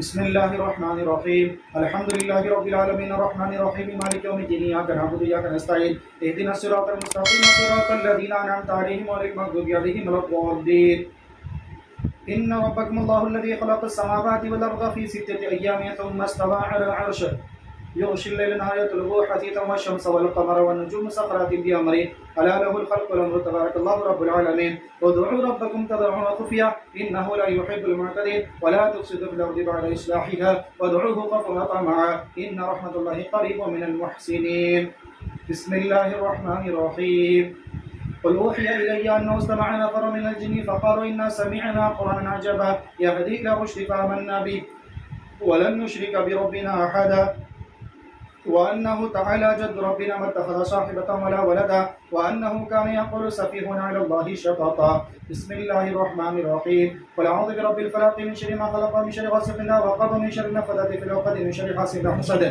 बिस्मिल्लाहिर्रहमानिर्रहीम अल्हम्दुलिल्लाहि रब्बिल आलमीन अर्रहमानिर रहीम मालिकि यौमिद्दीन इय्याका नअबुदु व इय्याका नस्तईन इहदिनस सिरातल मुस्तक़ीम सिरातल लज़ीना अनअमता अलैहिम गैरिल मग़दूबि अलैहिम वलद्दाल्लीन इन्ना रब्बकुमुल्लाहु अल्लज़ी खलक़स समावाति वल अर्ज़ फ़ी सित्तति अय्यामिन थुम्मा इस्तवा अलल अर्श युग़शिल लैला नहारा यत्लुबुहु हसीथन वश्शम्स वल क़मर वन्नुजूम मुसख़ख़रातिन बिअमरिही अला लहुल ख़ल्क़ु वल अम्रु तबारकल्लाहु रब्बुल आलमीन उदዑ रब्बकुम तदर्रुअन व खुफ़िया इन्नहु ला युहिब्बुल मुअ्तदीन व ला तुफ़सिदू फ़िल अर्ज़ि बअद इस्लाहिहा वदዑहु ख़ौफ़न व तमअन इन्न रहमतल्लाहि क़रीबुम मिनल मुहसिनीन। बिस्मिल्लाहिर्रहमानिर्रहीम क़ुल ऊहिया इलैया अन्नहु इस्तमअ नफ़रुम मिनल जिन्नि फ़क़ालू इन्ना समिअना क़ुरआनन अजबा यहदी इला रुश्दि फ़आमन्ना बिहि व लन नुश्रिक बिरब्बिना अहदा वअन्नहु तआला जद्दु रब्बिना मत्तख़ज़ साहिबतन वला वलदा वअन्नहु कान यक़ूलु सफ़ीहुना अला अल्लाहि शतता। बिस्मिल्लाहिर्रहमानिर्रहीम क़ुल अऊज़ु बिरब्बिल फ़लक़ मिन शर्रि मा ख़लक़ मिन शर्रि गासिक़िन इज़ा वक़ब मिन शर्रि नफ़्फ़ाथाति फ़िल उक़द मिन शर्रि हासिदिन इज़ा हसद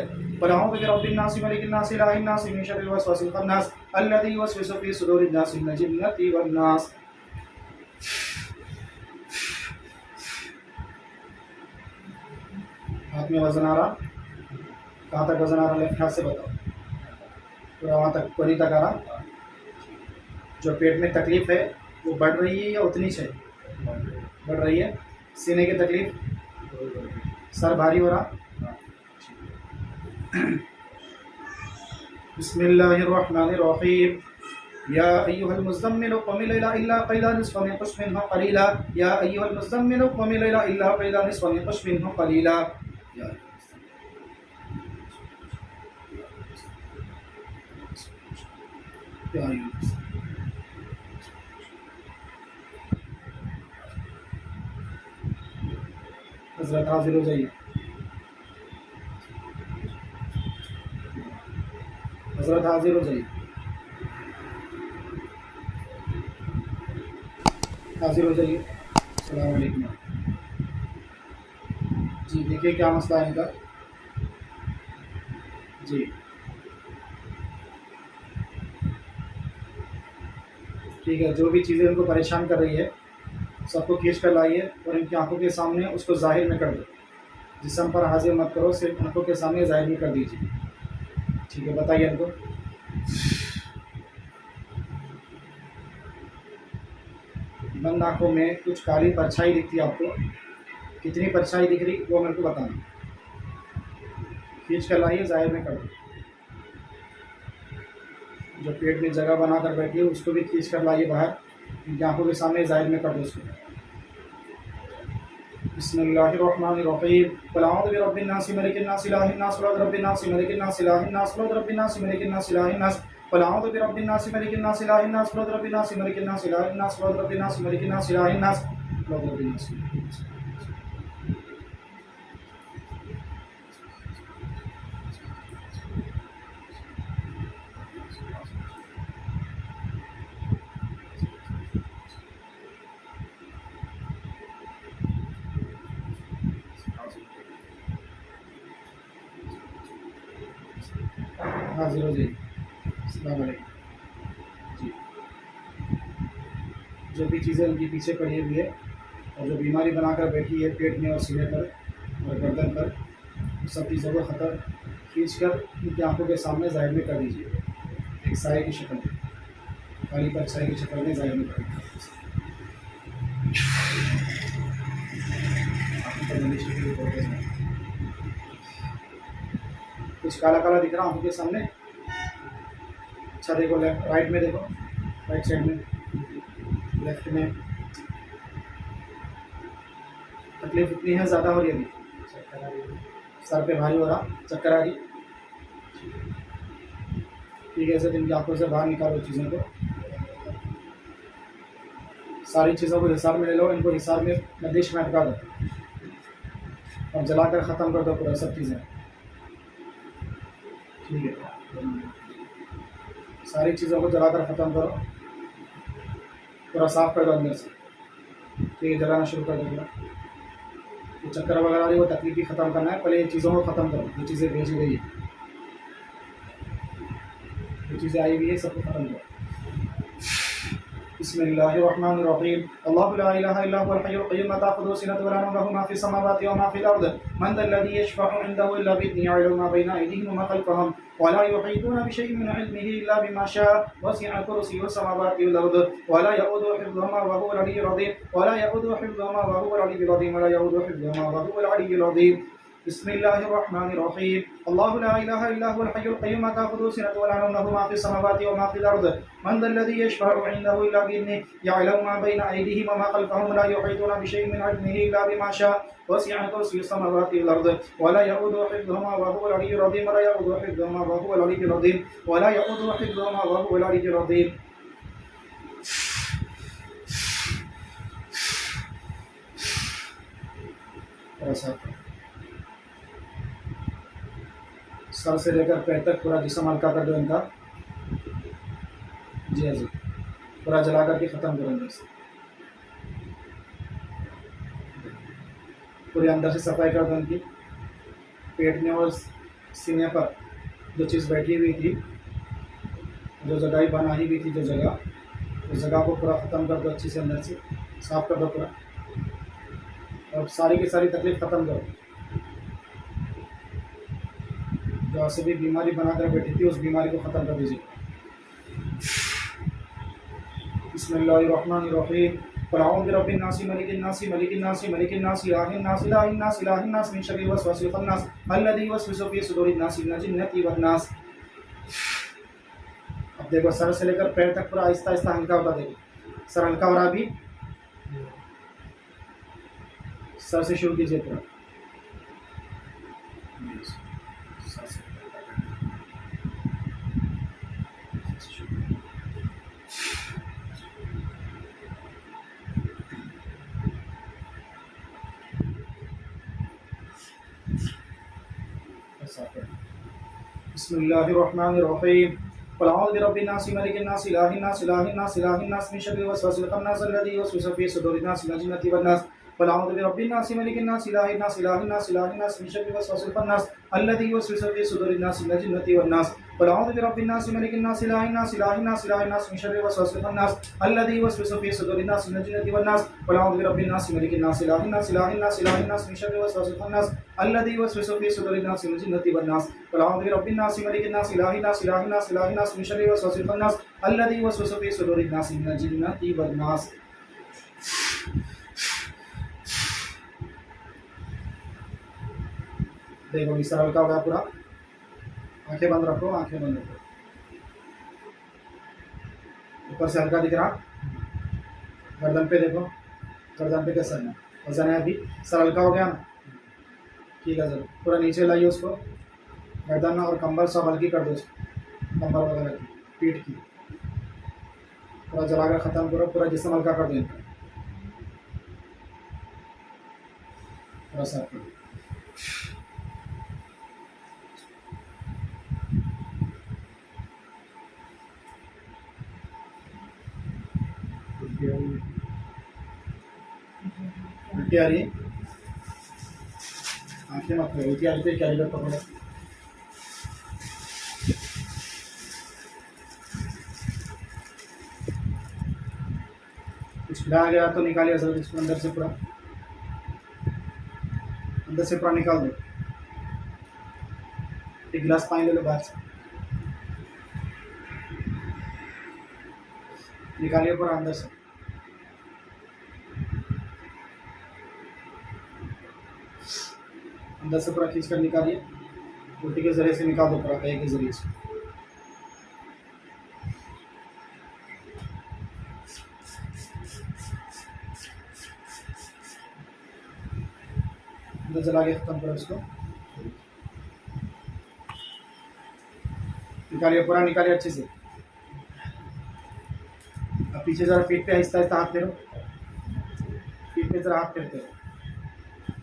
क़ुल अऊज़ु बिरब्बिन नास मलिकिन नास इलाहिन नास मिन शर्रिल वस्वासिल ख़न्नास अल्लज़ी युवस्विसु फ़ी सुदूरिन नास मिनल जिन्नति वन नास। हाथ में वज़न आ रहा, कहाँ तक वज़न आ रहा, लेफ्ट हाथ से बताओ, पूरा वहाँ तक, कोनी तक आ रहा। जो पेट में तकलीफ़ है वो बढ़ रही है या उतनी से बढ़ रही है? सीने की तकलीफ़, सर भारी हो रहा। बिस्मिल्लाहिर्रहमानिर्रहीम या अय्युहल मुज़्ज़म्मिल क़ुम लैला इल्ला क़लीला निस्फ़हु इंक़ुस मिन्हु क़लीला या अय्युहल मुज़्ज़म्मिल क़ुम लैला इल्ला क़लीला निस्फ़हु इंक़ुस मिन्हु क़लीला। हज़रत हाज़िर हो जाइए, हज़रत हाज़िर हो जाइए, हाज़िर हो जाइए। अस्सलाम वालेकुम जी। देखिए क्या मसला है इनका जी। ठीक है, जो भी चीज़ें उनको परेशान कर रही है सबको खींच कर लाइए और इनकी आंखों के सामने उसको ज़ाहिर में कर दो। जिस्म पर हाजिर मत करो, सिर्फ आंखों के सामने ज़ाहिर में कर दीजिए। ठीक है, बताइए इनको। बंद आंखों में कुछ काली परछाई दिखती है आपको, कितनी परछाई दिख रही वो मेरे को बताना। खींच कर लाइए, ज़ाहिर में कर दो। जो पेट में जगह बना कर बैठी है उसको भी खींच कर लाइए बाहर, इनकी आंखों के सामने ज़ाहिर में कर दो उसको। बिस्मिल्लाहिर्रहमानिर्रहीम क़ुल अऊज़ु बिरब्बिन नास मलिकिन नास इलाहिन नास रब्बिन नास मलिकिन नास इलाहिन नास रब्बिन नास मलिकिन नास इलाहिन नास क़ुल अऊज़ु बिरब्बिन नास मलिकिन नास इलाहिन नास रब्बिन नास मलिकिन नास इलाहिन नास रब्बिन नास मलिकिन नास इलाहिन नास रब्बिन नास। हाज़िर हो जाइए। अस्सलाम वालेकुम जी। जो भी चीज़ें उनके पीछे पड़ी हुई है और जो बीमारी बनाकर बैठी है पेट में और सीने पर और गर्दन पर, सब चीज़ों को ख़तर खींच कर उनकी आंखों के सामने ज़ाहिर में कर दीजिए। एक साए की शक्ल में, काली परछाई की शक्ल में ज़ाहिर में कर दीजिए। कुछ काला काला दिख रहा आंखों के सामने? अच्छा देखो, लेफ्ट राइट में देखो, राइट साइड में, लेफ्ट में तकलीफ इतनी है, ज़्यादा हो रही है? सर पे भारी हो रहा, चक्कर आ रही? ठीक है, ऐसे इनकी आंखों से बाहर निकालो चीज़ों को, सारी चीज़ों को हिसाब में ले लो, इनको हिसाब में नदिश में अटका दो और जलाकर ख़त्म कर दो पूरा सब चीज़ें। ठीक है, सारी चीज़ों को जलाकर ख़त्म करो, पूरा साफ़ कर दो अंदर से। ठीक है, जलाना शुरू कर दो पूरा। जो चक्कर वगैरह आ रही है वो तकलीफ ही ख़त्म करना है, पहले ये चीज़ों को ख़त्म करो। ये चीज़ें भेजी गई है, जो चीज़ें आई हुई है सबको ख़त्म करो। बिस्मिल्लाहिर्रहमानिर्रहीम अल्लाहु ला इलाहा इल्ला हुवल हय्युल क़य्यूम ला ताख़ुज़ुहु सिनतुन व ला नौम लहु मा फ़िस समावाति व मा फ़िल अर्ज़ मन ज़ल्लज़ी यशफ़अु इंदहु इल्ला बिइज़्निहि यअलमु मा बैना अयदीहिम व मा ख़ल्फ़हum व ला युहीतूना बिशय'इन मिन इल्मिहि इल्ला बिमा शाअ वसि'a कुर्सियुहु समावाति वल अर्ज़ व ला यऊदुहु हिफ़्ज़ुहुमा व हुवल अलिय्युल अज़ीम व ला यऊदुहु हिफ़्ज़ुहुमा व हुवल अलिय्युल अज़ीम व ला यऊदुहु हिफ़्ज़ुहुमा व हुवल अलिय्युल अज़ीम बिस्मिल्लाहिर्रहमानिर्रहीम अल्लाहु ला इलाहा इल्ला हुवल हय्युल क़य्यूम ला ताख़ुज़ुहु सिनतुन व ला नौम लहु मा फ़िस समावाति व मा फ़िल अर्ज़ मन ज़ल्लज़ी यशफ़अु इंदहु इल्ला बिइज़्निहि यअलमु मा बैना अयदीहिम व मा ख़ल्फ़हum ला युहीतूना बिशय'इन मिन इल्मिहि इल्ला बिमा शाअ वसि'a कुर्सियुहु समावाति वल अर्ज़ व ला यऊदुहु हिफ़्ज़ुहुमा व हुवल अलिय्युल अज़ीम व ला यऊदुहु हिफ़्ज़ुहुमा व हुवल अलिय्युल अज़ीम व ला यऊदुहु हिफ़्ज़ुहुमा व हुवल अलिय्युल अज़ीम। सर से लेकर पैर तक पूरा जिस्म हल्का कर दो इनका। जी हाँ जी, पूरा जला करके ख़त्म करेंगे इसे। पूरे अंदर से सफाई कर दो इनकी। पेट में और सीने पर जो चीज़ बैठी हुई थी, जो जगह बनाई हुई थी, जो जगह, उस जगह को पूरा ख़त्म कर दो, अच्छी से अंदर से साफ़ कर दो पूरा, और सारी की सारी तकलीफ़ ख़त्म करो। जो ऐसे भी बीमारी बनाकर बैठी थी, उस बीमारी को ख़त्म कर दीजिए। बिस्मिल्लाहिर्रहमानिर्रहीम क़ुल अऊज़ु बिरब्बिन नास मलिकिन नास इलाहिन नास इलाहिन नास मिन शर्रिल वसवासिल खन्नास अल्लज़ी युवस्विसु फ़ी सुदूरिन नास मिनल जिन्नति वन नास। अब देखो सर से लेकर पैर तक पूरा आहिस्ता आहिस्ता हल्का होता, देखो सर हल्का हो रहा। अभी सर से शुरू कीजिए पूरा। बिस्मिल्लाहिर्रहमानिर्रहीम क़ुल अऊज़ु बिरब्बिन नास मलिकिन नास इलाहिन नास मिन शर्रिल वसवासिल खन्नास अल्लज़ी युवस्विसु फ़ी सुदूरिन नास मिनल जिन्नति वन नास। क़ुल अऊज़ु बिरब्बिन नास मलिकिन नास इलाहिन नास मिन शर्रिल वसवासिल खन्नास अल्लज़ी युवस्विसु फ़ी सुदूरिन नास मिनल जिन्नति वन नास। क़ुल अऊज़ु बिरब्बिन नास मलिकिन नास इलाहिन नास मिन शर्रिल वसवासिल खन्नास अल्लज़ी युवस्विसु फ़ी सुदूरिन नास मिनल जिन्नति वन नास। क़ुल अऊज़ु बिरब्बिन नास मलिकिन नास इलाहिन नास मिन शर्रिल वसवासिल खन्नास अल्लज़ी युवस्विसु फ़ी सुदूरिन नास मिनल जिन्नति वन नास। क़ुल अऊज़ु बिरब्बिन नास मलिकिन नास इलाहिन नास मिन शर्रिल वसवासिल खन्नास अल्लज़ी युवस्विसु फ़ी सुदूरिन नास मिनल जिन्नति वन नास। देखो इस तरह हल्का होगा पूरा। आंखें बंद रखो, आंखें बंद रखो। ऊपर से हल्का दिख रहा, गर्दन पे देखो, गर्दन पे कैसा है, वजन है अभी, सर हल्का हो गया ना, ठीक है। सर पूरा नीचे लाइए उसको, गर्दन और कंबल सब हल्की कर दो, कंबल वगैरह की, पीठ की पूरा जलाकर ख़त्म करो, पूरा जिस्म हल्का कर दो, पूरा साफ करो। उल्टी आ रही है, आंखें मत करो, उल्टी आ रही है, क्या जरूरत पकड़ो। कुछ खिला गया तो निकालिए सर, इसको अंदर से पूरा निकाल दो। एक गिलास पानी ले लो बाहर से, निकालिए पूरा अंदर से। अंदर से पूरा खींच कर निकालिए, उल्टी के ज़रिए से निकाल दो पूरा, कहीं के ज़रिए से। अंदर जला के ख़त्म करो इसको, निकालिए पूरा, निकालिए अच्छे से। अब पीछे ज़रा पीठ पे आहिस्ता आहिस्ता हाथ फेरो, पीठ पे ज़रा हाथ फेरते हो,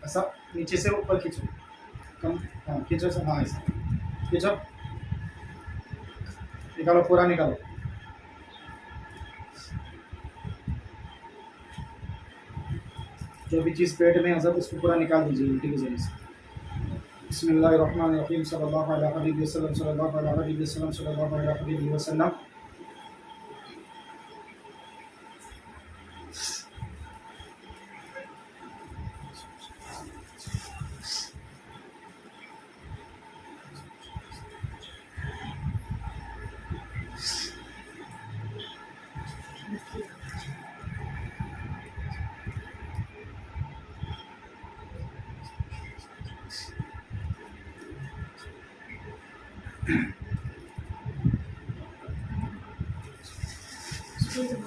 ऐसा नीचे से ऊपर खींचो, कम, हाँ खींचो सर, हाँ ऐसा खींचो, निकालो पूरा निकालो। जो भी चीज़ पेट में है सब उसको पूरा निकाल दीजिए उल्टी के जरिए से। बिस्मिल्लाहिर्रहमानिर्रहीम सल्लल्लाहु अलैहि वसल्लम सल्लल्लाहु अलैहि वसल्लम सल्लल्लाहु अलैहि वसल्लम। आंखें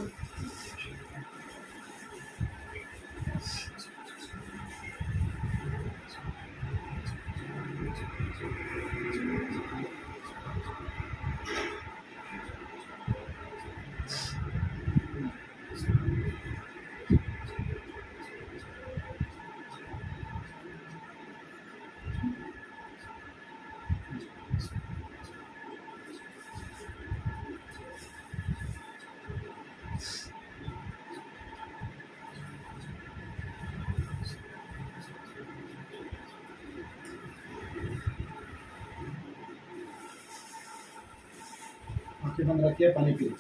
बंद रखिए, पानी पियो,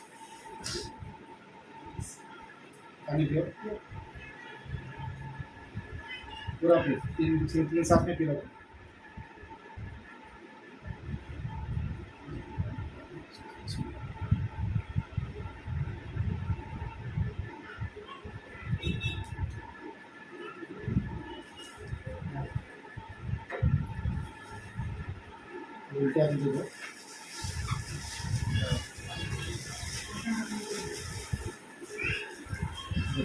पानी पियो, पूरा पियो, 3 सांस में पियो। उल्टा भी दो,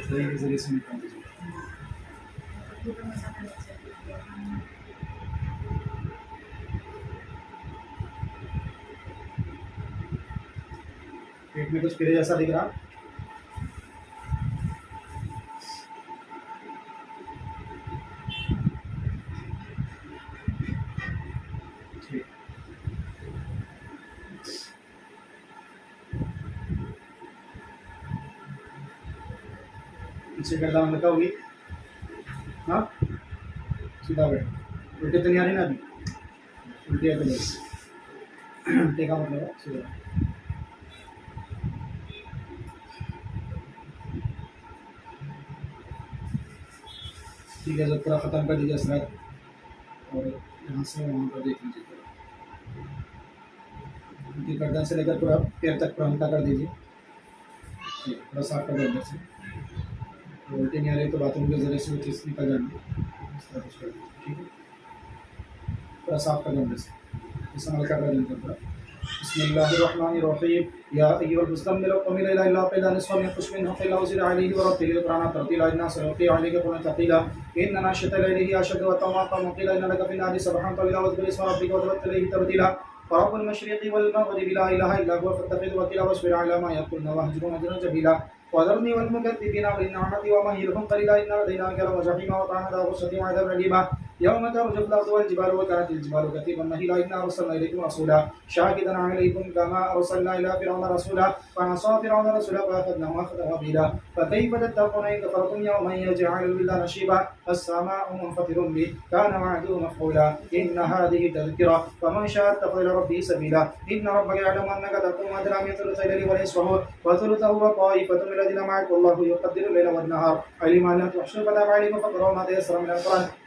ट्रेन के जरिए से निकाल दीजिए। पेट में कुछ फिरे जैसा दिख रहा? ठीक, पीछे गर्दन हल्का होगी। हाँ, सीधा बैठ, उल्टे तो नहीं आ रही ना अभी? उल्टे है तो नहीं, उल्टे का मतलब है सीधा। ठीक है, जब पूरा ख़त्म कर दीजिए असरत, और यहाँ से वहाँ पर देख लीजिए, उनकी गर्दन से लेकर पूरा पैर तक पूरा हल्का कर दीजिए। ठीक, पूरा साफ कर दो अंदर से। तो उल्टी नहीं आ रही तो बाथरूम के जरिए से वो चीज़ निकल जाएगी, इस तरह कुछ कर दीजिए। ठीक है, पूरा साफ कर दो अंदर से, इस हल्का कर देंगे पूरा। बिस्मिल्लाहिर्रहमानिर्रहीम, या अय्युहल मुज़म्मिल क़ुम इल्ला क़ल्ला निस्फ़हु मिन क़ुस्मिन क़िल्ला वज़िद अलैहि वरत्तिलिल क़ुरआन तरतीला इन्ना सनulqi अलैका क़ौलन थक़ीला इन्ना नाशिअतल लैलि हिय अशद्दु वतअन क़ीला इन्ना लका फ़िन्नारि सबहान तवीला वज़्कुर इस्मा रब्बिका वतवक्कल इलैहि तबतीला रब्बुल मशरिक़ि वल मग़रिबि ला इलाहा इल्ला हुवा फ़त्तख़िज़हु वकीला वस्बिर अला मा यक़ूलून वहजुरहum हजरन जमीला वज़रनी वल मुकज़्ज़िबीना उलिन निअमति वमहिलहुम क़लीला इन्ना लदैना अंकाला वजहीमा वतअमदा वसतिय वअज़ाबन अलीमा यौम तर्जुफ़ु अल-अर्ज़ु वल-जिबालु वकानतिल जिबालु कसीफन महीला इन्ना अर्सलना इलैकुम रसूला शाहिदन अलैकुम कमा अर्सलना इला फ़िरऔन रसूला फ़असा फ़िरऔन रसूला फ़अख़ज़नाहु अख़ज़न वबीला फ़कैफ़ तत्तक़ून इन कफ़रतुम यौमन यजअलुल विल्दान शिबा अस्समाअु मुन्फ़तिरुन बिहि कान वअदुहु मफ़ऊला इन्न हाज़िहि तज़किरा फ़मन शाअ इत्तख़ज़ इला रब्बिहि सबीला इन्न रब्बका यअलमु अन्नका तक़ूमु अदना मिन थुलुथै ल-लैलि व निस्फ़हु व थुलुथहु व ताइफ़तुम मिनल लज़ीना मअक वल्लाहु युक़द्दिरु अल-लैला वन-नहार अलिमा अन लन तुहसूhu फ़तaba फ़क़रअू मा तयस्सरा मिनल क़ुरआन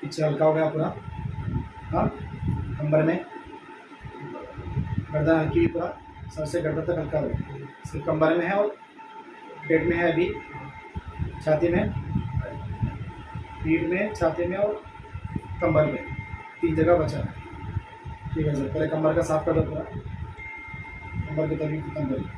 पीछे हल्का हो गया पूरा। हाँ, कमर में गर्दन हल्की भी, पूरा सर से गर्दन तक हल्का हो गया। सिर्फ कमर में है और पेट में है, अभी छाती में, पीठ में, छाती में और कमर में 3 जगह बचा है। ठीक है सर, पहले कमर का साफ कर दो पूरा, कमर की तकलीफ खत्म करिए।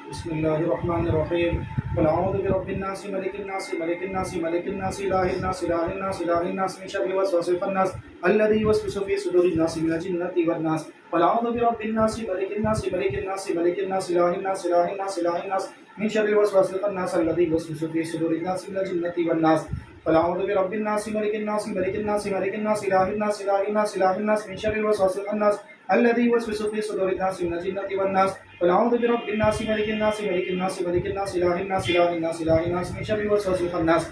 बिस्मिल्लाहिर्रहमानिर्रहीम क़ुल अऊज़ु बिरब्बिन नास मलिकिन नास मलिकिन नास मलिकिन नास इलाहिन नास इलाहिन नास इलाहिन नास मिन शर्रिल वसवासिल खन्नास अल्लज़ी युवस्विसु फ़ी सुदूरिन नास मिनल जिन्नति वन नास क़ुल अऊज़ु बिरब्बिन नास मलिकिन नास मलिकिन नास मलिकिन नास इलाहिन नास इलाहिन नास इलाहिन नास मिन शर्रिल वसवासिल खन्नास अल्लज़ी युवस्विसु फ़ी सुदूरिन नास मिनल जिन्नति वन नास क़ुल अऊज़ु बिरब्बिन नास मलिकिन नास मलिकिन नास मलिकिन नास इलाहिन नास इलाहिन नास इलाहिन नास मिन शर्रिल वसवासिल खन्नास अल्लज़ी युवस्विसु फ़ी सुदूरिन नास मिनल जिन्नति वन नास क़ुल अऊज़ु बिरब्बिन नास मलिकिन नास मलिकिन नास मलिकिन नास इलाहिन नास इलाहिन नास इलाहिन नास मिन शर्रिल वसवासिल खन्नास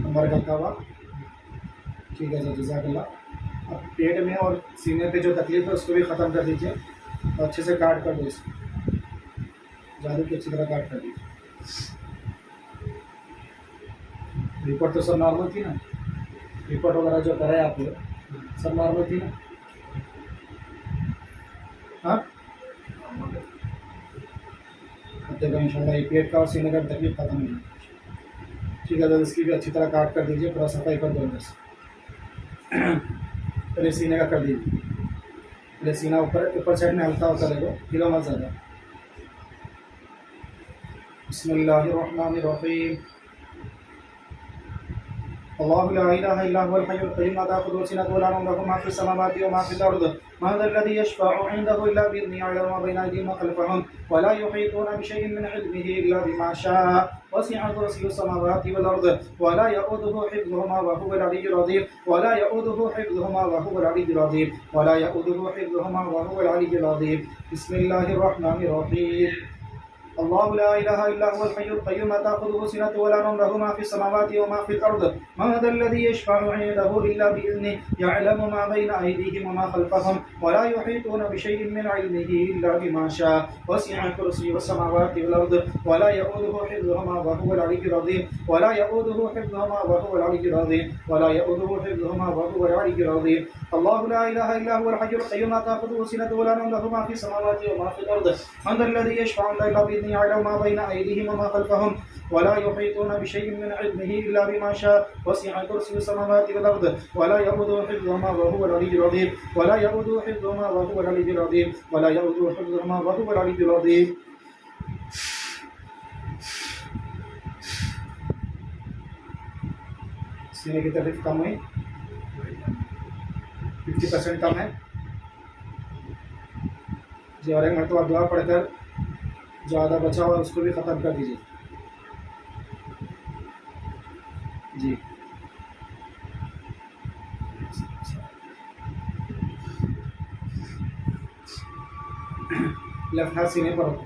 नंबर का हुआ ठीक है सर, जज़ाकल्लाह। अब पेट में और सीने पे जो तकलीफ है उसको भी ख़त्म कर दीजिए और अच्छे से काट कर दो, इसको जादू की अच्छी तरह काट कर दीजिए। रिपोर्ट तो सब नॉर्मल थी ना, रिपोर्ट वगैरह जो कराए आप लोग सब नॉर्मल थी ना? हाँ देखो इंशाल्लाह ये पेट का और सीने का तकलीफ ख़त्म नहीं। ठीक है, तो इसकी भी अच्छी तरह काट कर दीजिए, पूरा सफाई कर दो अंदर से। पहले सीने का कर दीजिए, पहले सीना ऊपर साइड में हल्का होता रहेगा, हिलो मत ज़्यादा। बिस्मिल्लाहिर्रहमानिर्रहीम। अल्लाहु ला इलाहा इल्ला हुवल हय्युल क़य्यूम ला ताख़ुज़ुहु सिनतुन व ला नौम लहु मा फ़िस समावाति व मा फ़िल अर्द मन ज़ल्लज़ी यशफ़अु इन्दहु इल्ला बिइज़निही यअलमु मा बैना अयदीहिम व ख़ल्फ़हुम व ला युहीतूना बिशय'इन मिन इल्मिही इल्ला बिमा शाअ वसि'a कुर्सियुहु समावाति वल अर्द व ला यऊदुहु हिफ़्ज़ुहुमा व हुवल अलिय्युल अज़ीम व ला यऊदुहु हिफ़्ज़ुहुमा व हुवल अलिय्युल अज़ीम व ला यऊदुहु हिफ़्ज़ुहुमा व हुवल अलिय्युल अज़ीम। बिस्मिल्लाहिर्रहमानिर्रहीम। अल्लाहु ला इलाहा इल्ला हुवल हय्युल क़य्यूम ला ताख़ुज़ुहु सिनतुन व ला नौम लहु मा फ़िस समावाति व मा फ़िल अर्द मन ज़ल्लज़ी यशफ़अु इन्दहु इल्ला बिइज़निही यअलमु मा बैना अयदीहिम व मा ख़ल्फ़हुम व ला युहीतूना बिशय'इन मिन इल्मिही इल्ला बिमा शाअ वसि'a कुर्सियुहु समावाति वल अर्द व ला यऊदुहु हिफ़्ज़ुहुमा व हुवल अलिय्युल अज़ीम व ला यऊदुहु हिफ़्ज़ुहुमा व हुवल अलिय्युल अज़ीम व ला यऊदुहु हिफ़्ज़ुहुमा व हुवल अलिय्युल अज़ीम। अल्लाहु ला इलाहा इल्ला हुवल हय्युल क़य्यूम ला ताख़ुज़ुहु सिनतुन व ला नौम लहु मा फ़िस समावाति व मा फ़िल अर्द मन ज़ल्लज़ी यशफ़अु इल्ला बिइज़निही यअलमु मा बैना अयदीहिम व मा ख़ल्फ़हुम व ला युहीतूना बिशय'इन मिन इल्मिही इल्ला बिमा शाअ वसि'a कुर्सियुहु समावाति वल अर्द व ला यऊदुहु हिफ़्ज़ुहुमा व हुवल अलिय्युल अज़ीम व ला यऊदुहु हिफ़्ज़ुहुमा व हुवल अलिय्युल अज़ीम व ला यऊदुहु हिफ़्ज़ुहुमा व हुवल अलिय्युल अज़ीम। सीने की तकलीफ कम हुई, 50% कम है जी। और एक मरतबा दुआ पढ़कर जो आधा बचा हुआ उसको भी ख़त्म कर दीजिए जी। लेफ्ट हाथ सीने पर रखो,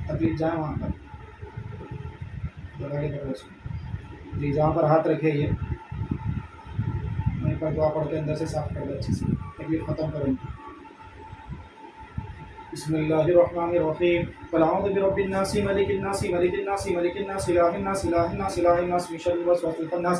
तकलीफ जाए वहाँ पर दबा के पकड़ो उसको जी। जहाँ पर हाथ रखे ये वहीं पर दुआ पढ़ के अंदर से साफ कर दो, अच्छे से तकलीफ ख़त्म करेंगे। बिस्मिल्लाहिर्रहमानिर्रहीम। क़ुल अऊज़ु बिरब्बिन नास मलिकिन नास मलिकिन नास मलिकिन नास इलाहिन नास इलाहिन नास इलाहिन नास मिन शर्रिल वसवासिल खन्नास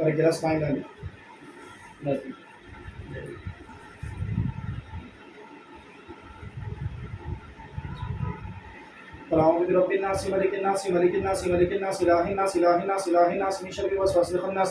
और एक गिलास पानी डालिए। अऊज़ु बिरब्बिन नास मलिकिन नास मलिकिन नास मलिकिन नास इलाहिन नास इलाहिन नास इलाहिन नास मिन शर्रिल वसवासिल खन्नास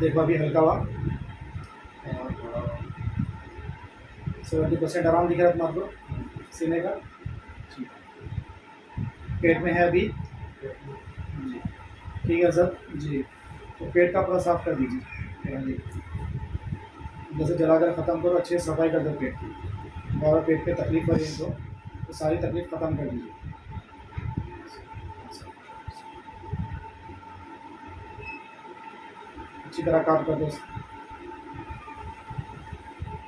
देखो अभी हल्का हुआ 70% आराम दिख रहा है तुम्हारे को सीने का। पेट में है अभी ठीक है सर जी। तो पेट का पूरा साफ कर दीजिए, जैसे जलाकर ख़त्म करो, अच्छे से सफाई कर दो पेट की। और पेट पे तकलीफ हो रही है तो सारी तकलीफ ख़त्म कर दीजिए। अच्छी तरह काट कर दो,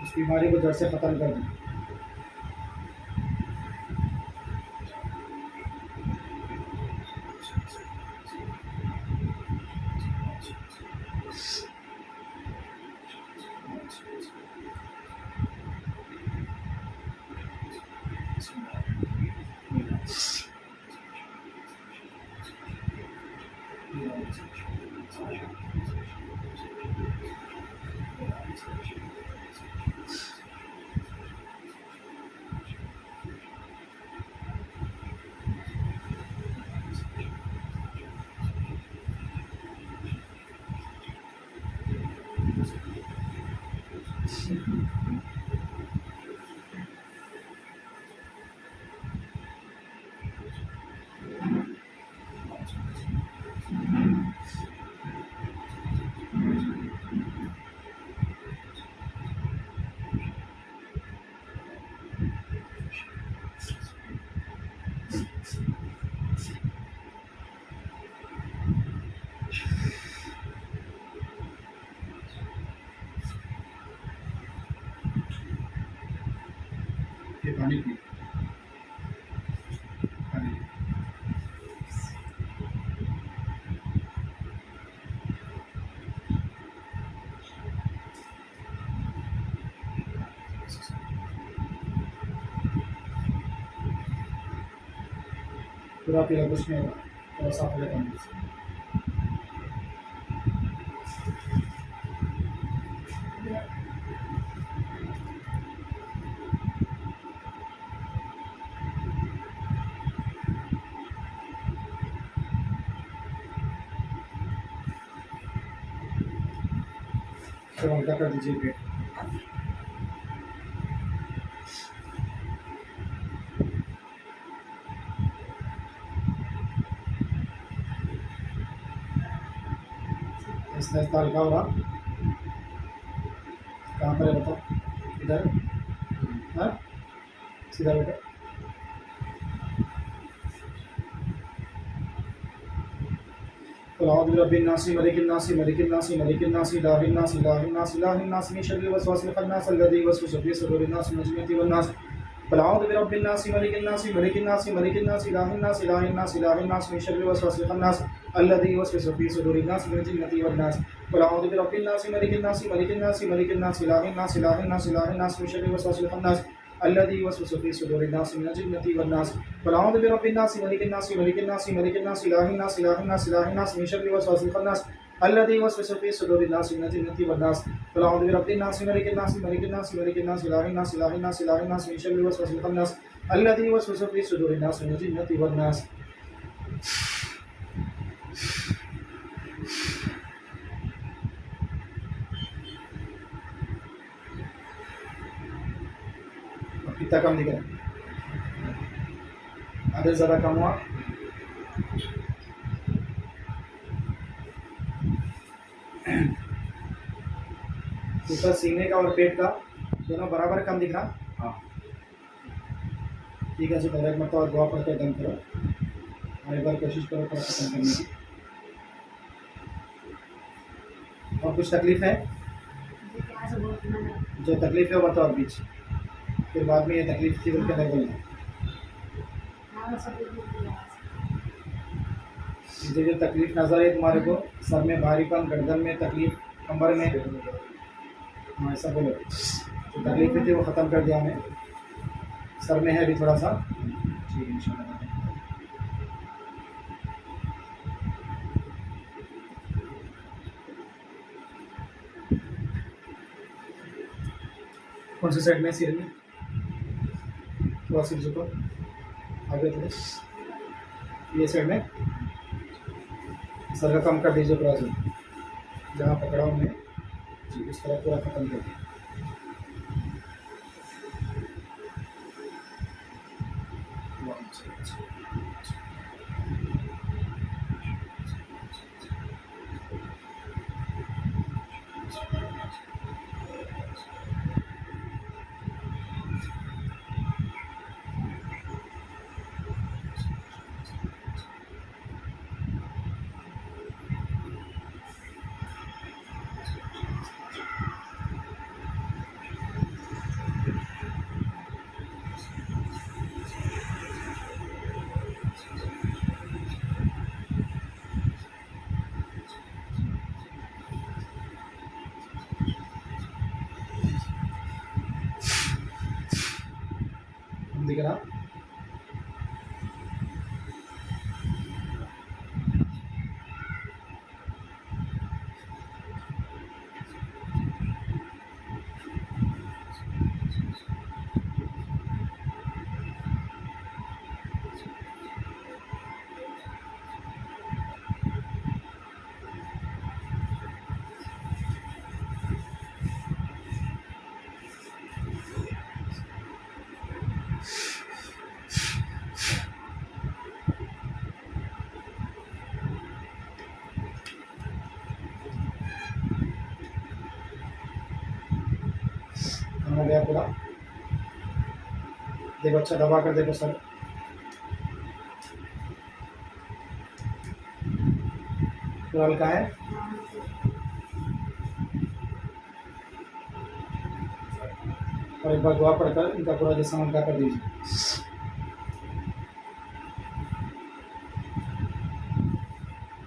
उस बीमारी को जड़ से ख़त्म कर दो। ये पानी पी पानी पूरा पीला कुछ नहीं होगा थोड़ा साफ हो जाता है तो हल्का कर दीजिए पेट इसका हल्का हो रहा कहाँ पर है बताओ इधर हाँ सीधा बेटा अऊज़ु बिर्रब्बिन नास मलिकिन नास मलिकिन नास मलिकिन नास इलाहिन नास इलाहिन नास इलाहिन नास मिन शर्रिल वसवासिल खन्नास अल्लज़ी युवस्विसु फी सुदूरिन नास मिनल जिन्नति वन नास अऊज़ु बिर्रब्बिन नास मलिकिन नास मलिकिन नास मलिकिन नास इलाहिन नास इलाहिन नास इलाहिन नास मिन शर्रिल वसवासिल खन्नास अल्लज़ी युवस्विसु फी सुदूरिन नास मिनल जिन्नति वन नास अऊज़ु बिर्रब्बिन नास मलिकिन नास मलिकिन नास मलिकिन नास इलाहिन नास इलाहिन नास इलाहिन नास मिन शर्रिल वसवासिल खन्नास अल्लज़ी युवस्विसु फी सुदूरिन नास मिनल जिन्नति वन नास अऊज़ु बिर्रब्बिन नास मलिकिन नास मलिकिन नास मलिकिन नास इलाहिन नास इलाहिन नास इलाहिन नास मिन शर्रिल वसवासिल खन्नास अल्लज़ी युवस्विसु फी सुदूरिन नास मिनल जिन्नति वन नास अऊज़ु बिर्रब्बिन नास मलिकिन नास मलिकिन नास मलिकिन नास इलाहिन नास इलाहिन नास इलाहिन नास मिन शर्रिल वसवासिल खन्नास अल्लज़ी युवस्विसु फी सुदूरिन नास मिनल जिन्नति वन नास। कितना कम दिख रहा है आधे ज़्यादा कम हुआ ऊपर सीने का और पेट का दोनों बराबर कम दिख रहा हाँ ठीक है। डायरेक्ट मत और दुआ पढ़कर दम करो और एक बार कोशिश करो थोड़ा सा कम करने की। और कुछ तकलीफ है जो तकलीफ है वो बताओ बीच फिर बाद में ये तकलीफ की बोल के नहीं बोलना। मुझे जो तकलीफ नज़र है तुम्हारे को सर में भारीपन गर्दन में तकलीफ कमर में हाँ ऐसा बोलो जो तकलीफ थी वो ख़त्म कर दिया हमें सर में है अभी थोड़ा सा ठीक है इंशाल्लाह। कौन से साइड में सिर में थोड़ा सिर झुको आगे थोड़े ये साइड में सर का कम कर दीजिए थोड़ा सा जहाँ पकड़ा हूँ मैं जी उस तरह पूरा ख़त्म कर दिया। दिख रहा? हो गया पूरा? देखो अच्छा दबा कर देखो सर, पूरा हल्का है। और एक बार दुआ पढ़कर इनका पूरा जिस्म हल्का कर दीजिए।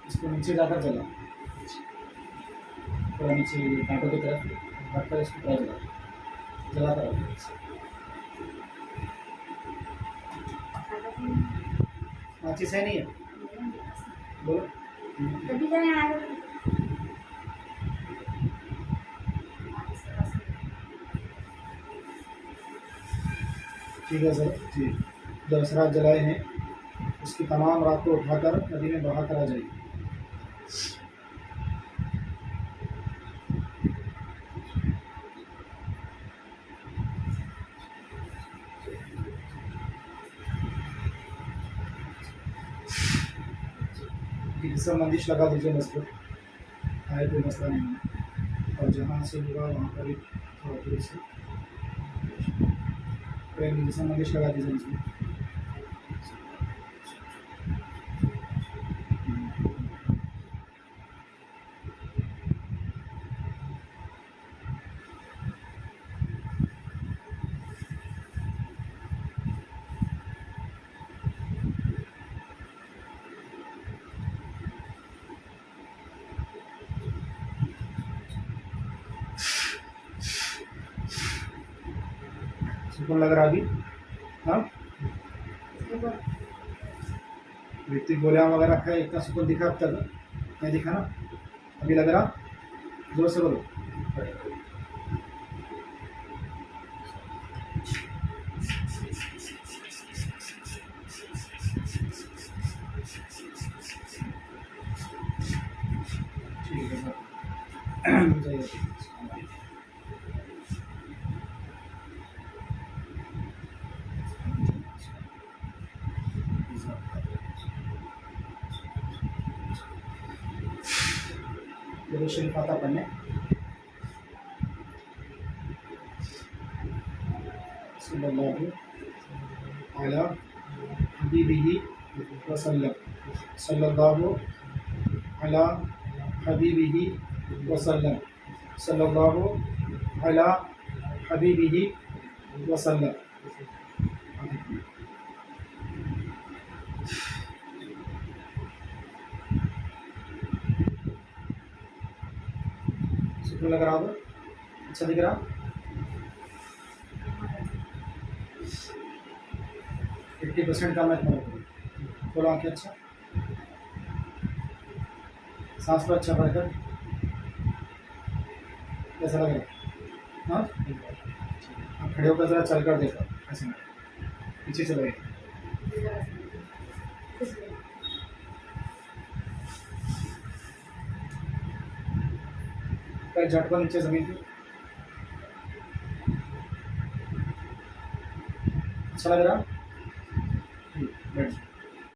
इसको नीचे जाकर जला, पूरा नीचे कांटों की तरफ रखकर इसको पूरा जला कर माचिस है नहीं है? बोलो। ठीक है सर जी। जो असरात जलाए हैं उसकी तमाम रात को उठाकर नदी में बहा कर आ जाइए। सब मंदिश लगा दीजिए मजबूत, आए कोई मसला नहीं है। और जहाँ से होगा वहाँ पर भी थोड़ा दूर से सब मंदिश लगा दीजिए मजबूत। सुकून लग रहा अभी? हाँ, ऋतिक गोलियाँ वगैरह खाए, इतना सुकून दिखा अब तक नहीं दिखा ना? अभी लग रहा? जोर से बोलो। ठीक है सर, जाइए। शरीफ आता पढ़ने। सल्लल्लाहु अला हबीबिही वसल्लम, सल्लल्लाहु अला हबीबिही वसल्लम, सल्लल्लाहु अला हबीबिही वसल्लम। सुकून लग रहा हो? अच्छा दिख रहा? 50% का मैं तुम्हारा थोड़ा आँखें अच्छा, सांस पर अच्छा भरकर कैसा लग रहा है? हाँ, आप खड़े होकर जरा चल कर देखो, ऐसे में पीछे चले पैर झटको नीचे जमीन पे। अच्छा लग रहा? बैठ जाओ।